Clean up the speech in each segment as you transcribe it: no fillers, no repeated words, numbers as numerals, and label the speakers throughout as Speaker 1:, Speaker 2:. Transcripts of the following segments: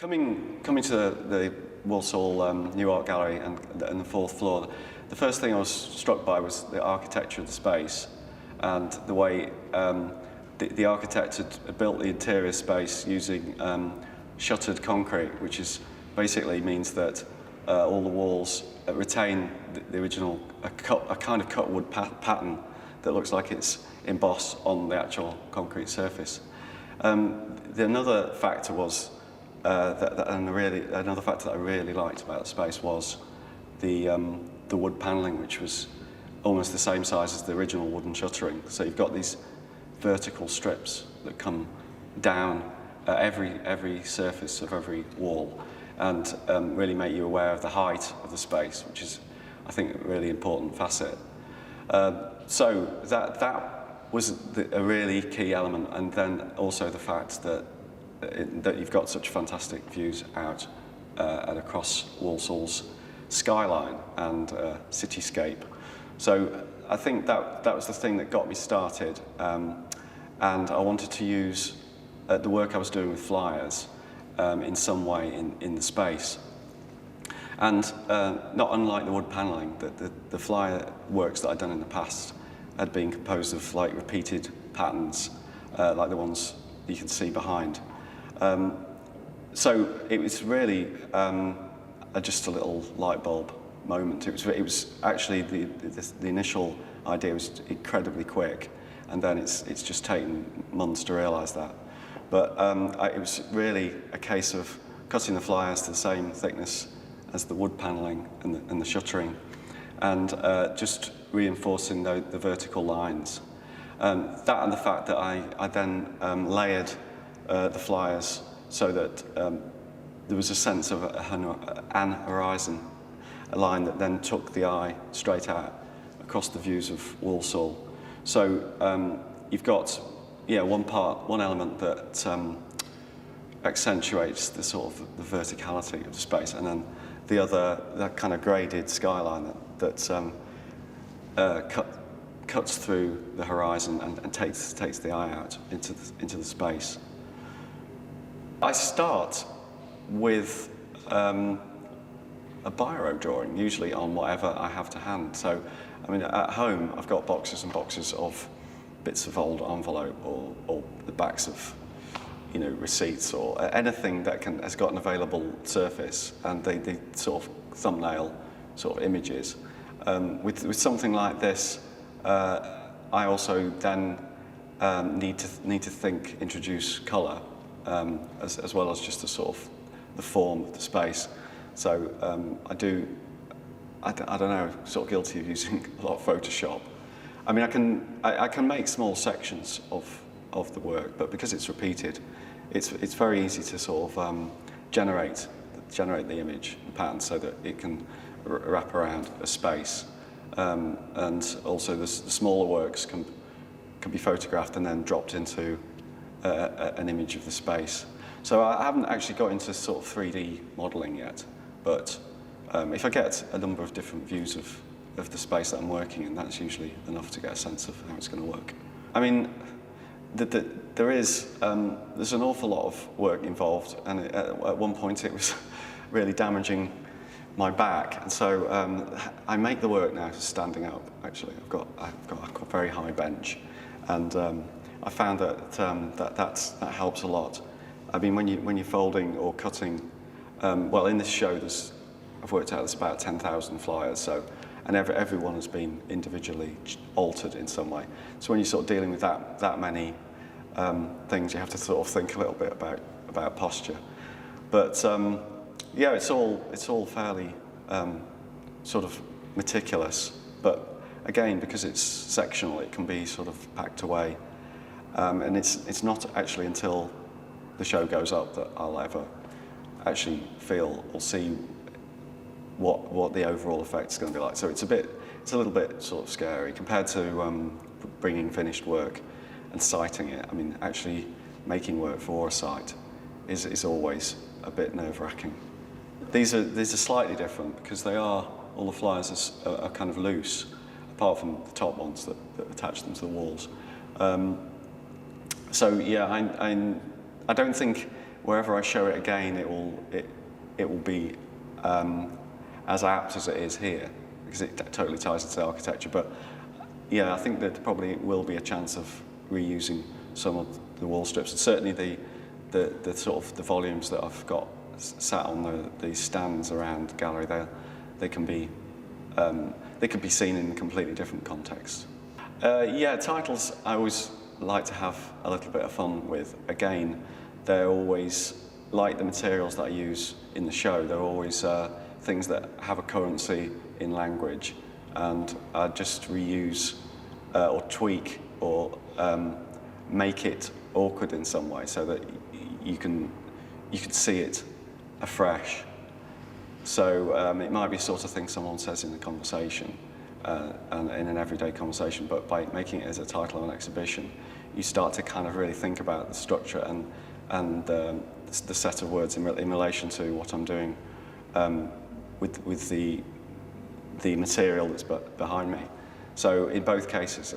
Speaker 1: Coming to the Walsall new Art Gallery and the fourth floor, the first thing I was struck by was the architecture of the space and the way the architect had built the interior space using shuttered concrete, which basically means that all the walls retain the original a kind of cut wood pattern that looks like it's embossed on the actual concrete surface. Another factor was another factor that I really liked about the space was the wood panelling, which was almost the same size as the original wooden shuttering. So you've got these vertical strips that come down every surface of every wall, and really make you aware of the height of the space, which is, I think, a really important facet. So that was a really key element, and then also the fact that you've got such fantastic views out and across Walsall's skyline and cityscape. So I think that was the thing that got me started, and I wanted to use the work I was doing with flyers in some way in the space. And not unlike the wood panelling, the flyer works that I'd done in the past had been composed of like repeated patterns, like the ones you can see behind. So it was really just a little light bulb moment. It was actually the initial idea was incredibly quick, and then it's just taken months to realise that. But it was really a case of cutting the flyers to the same thickness as the wood panelling and the shuttering, and just reinforcing the vertical lines. That and the fact that I then layered the flyers so that there was a sense of an horizon, a line that then took the eye straight out across the views of Walsall. So you've got one element that accentuates the sort of the verticality of the space, and then the other, that kind of graded skyline that cuts through the horizon and takes the eye out into the space. I start with a biro drawing, usually on whatever I have to hand. So, I mean, at home, I've got boxes and boxes of bits of old envelope or the backs of, receipts or anything that has got an available surface, and they sort of thumbnail sort of images. With something like this, I also then need to introduce colour, as well as just the form of the space. So I don't know, sort of guilty of using a lot of Photoshop. I mean, I can make small sections of the work, but because it's repeated, it's very easy to sort of generate the image, the pattern, so that it can wrap around a space. And also the smaller works can be photographed and then dropped into an image of the space. So I haven't actually got into sort of 3D modelling yet, but if I get a number of different views of the space that I'm working in, that's usually enough to get a sense of how it's going to work. I mean, there's an awful lot of work involved, and at one point it was really damaging my back, and so I make the work now standing up. Actually, I've got a very high bench, and I found that helps a lot. I mean, when you're folding or cutting, well, in this show I've worked out there's about 10,000 flyers, so, and every one has been individually altered in some way. So when you're sort of dealing with that many things, you have to sort of think a little bit about posture. But yeah, it's all fairly sort of meticulous. But again, because it's sectional, it can be sort of packed away, and it's not actually until the show goes up that I'll ever actually feel or see what the overall effect is going to be like. So it's a little bit sort of scary compared to bringing finished work and citing it. I mean, actually making work for a site is always a bit nerve-wracking. These are slightly different because all the flyers are kind of loose, apart from the top ones that attach them to the walls. So yeah, I don't think wherever I show it again, it will be as apt as it is here, because it totally ties into the architecture. But yeah, I think that probably will be a chance of reusing some of the wall strips. And certainly the sort of the volumes that I've got sat on the stands around the gallery, they can be seen in a completely different context. Yeah, titles I always like to have a little bit of fun with. Again, they're always, like the materials that I use in the show, they're always things that have a currency in language, and I just reuse or tweak or make it awkward in some way, so that you can see it afresh. So it might be the sort of thing someone says in a conversation, and in an everyday conversation, but by making it as a title of an exhibition, you start to kind of really think about the structure and the set of words in relation to what I'm doing with the material that's behind me. So in both cases,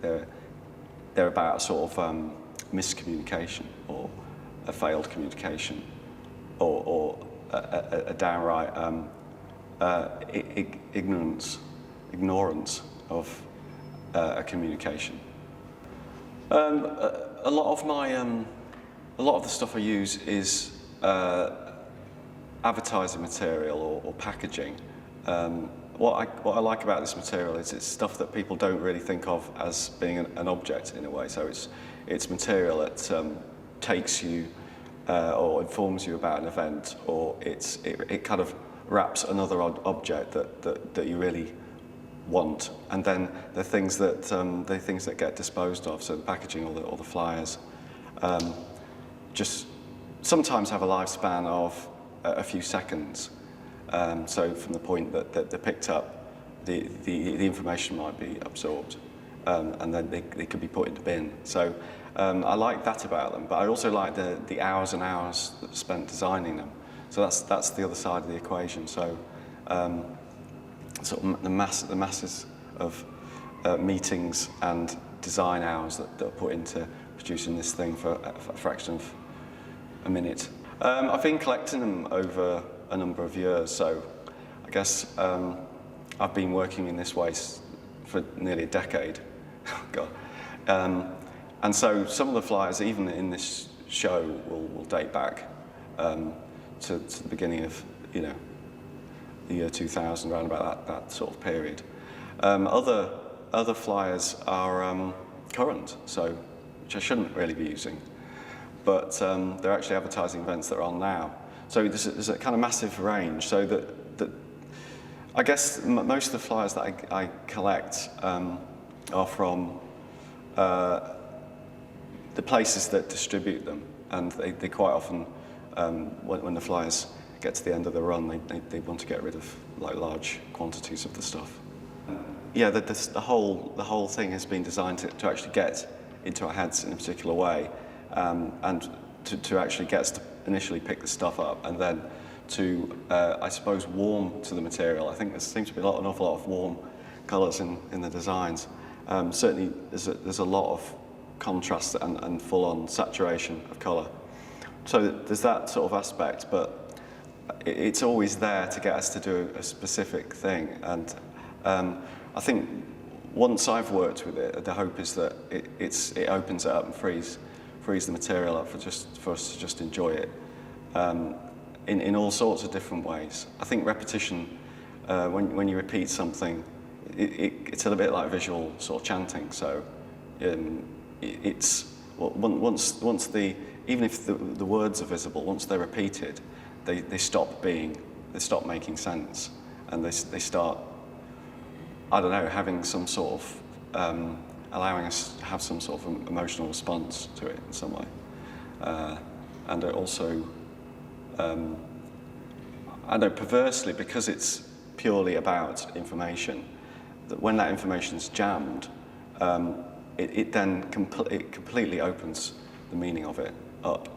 Speaker 1: they're about a sort of miscommunication, or a failed communication, or a downright ignorance of a communication. A lot of the stuff I use is advertising material or packaging. What I like about this material is it's stuff that people don't really think of as being an object in a way. So it's material that takes you or informs you about an event, or it kind of wraps another object that you really want, and then the things that get disposed of. So the packaging or the flyers just sometimes have a lifespan of a few seconds. So from the point that they're picked up, the information might be absorbed, and then they could be put in the bin. So I like that about them, but I also like the hours and hours spent designing them. So that's the other side of the equation. So sort of the masses of meetings and design hours that are put into producing this thing for a fraction of a minute. I've been collecting them over a number of years, so I guess I've been working in this way for nearly a decade. God. And so some of the flyers, even in this show, will date back to the beginning of, the year 2000, around about that sort of period. Other flyers are current, which I shouldn't really be using, but they're actually advertising events that are on now. So there's a kind of massive range. So that I guess most of the flyers that I collect are from the places that distribute them, and they quite often, when the flyers get to the end of the run, they want to get rid of large quantities of the stuff. Yeah, the whole thing has been designed to actually get into our heads in a particular way, and to actually get us to initially pick the stuff up, and then to, I suppose, warm to the material. I think there seems to be an awful lot of warm colours in the designs. Certainly, there's a lot of contrast and full-on saturation of colour. So there's that sort of aspect, but it's always there to get us to do a specific thing. And I think once I've worked with it, the hope is that it opens it up and frees the material up for us to just enjoy it in all sorts of different ways. I think repetition, when you repeat something, it's a little bit like visual sort of chanting. So it's once even if the words are visible, once they're repeated, they stop making sense, and they start, I don't know, having some sort of allowing us to have some sort of emotional response to it in some way, and it also, I don't know, perversely, because it's purely about information, that when that information is jammed, it then completely opens the meaning of it up.